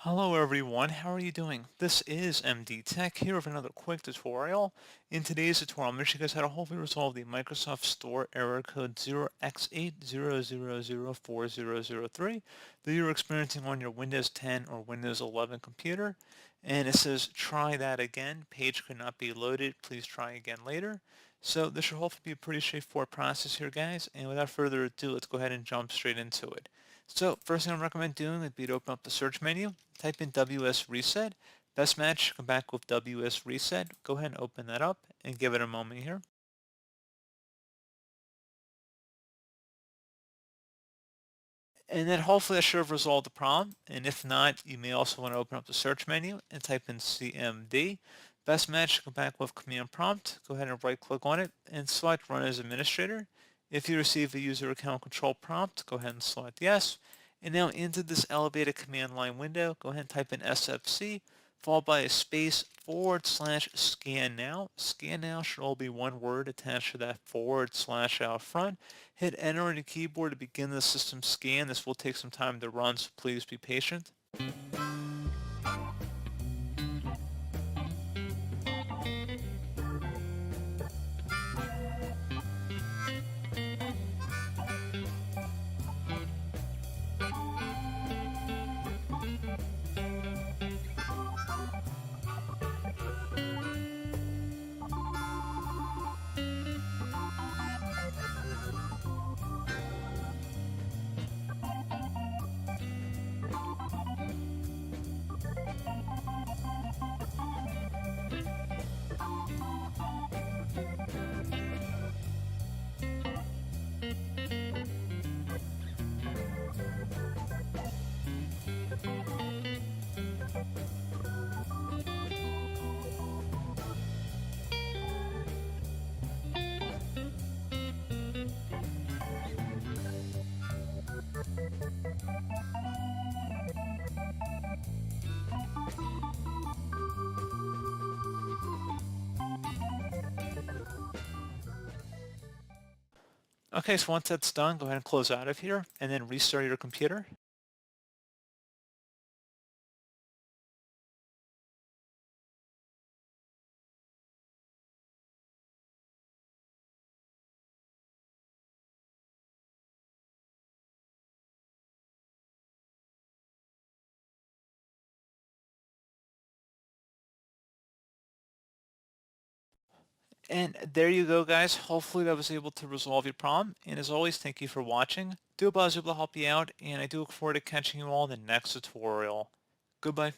Hello everyone, how are you doing? This is MD Tech here with another quick tutorial. In today's tutorial, I'm going to show you guys how to hopefully resolve the Microsoft Store error code 0x80004003 that you're experiencing on your Windows 10 or Windows 11 computer. And it says, try that again. Page could not be loaded. Please try again later. So this should hopefully be a pretty straightforward process here, guys. And without further ado, let's go ahead and jump straight into it. So first thing I recommend doing would be to open up the search menu, type in WS Reset. Best match, come back with WS Reset. Go ahead and open that up and give it a moment here. And then hopefully that should have resolved the problem. And if not, you may also want to open up the search menu and type in CMD. Best match, come back with command prompt. Go ahead and right click on it and select run as administrator. If you receive a user account control prompt, go ahead and select yes. And now into this elevated command line window, go ahead and type in SFC, followed by a space / scan now. Scan now should all be one word attached to that / out front. Hit enter on your keyboard to begin the system scan. This will take some time to run, so please be patient. Okay, so once that's done, go ahead and close out of here and then restart your computer. And there you go, guys. Hopefully that was able to resolve your problem. And as always, thank you for watching. Do hope I was able to help you out, and I do look forward to catching you all in the next tutorial. Goodbye.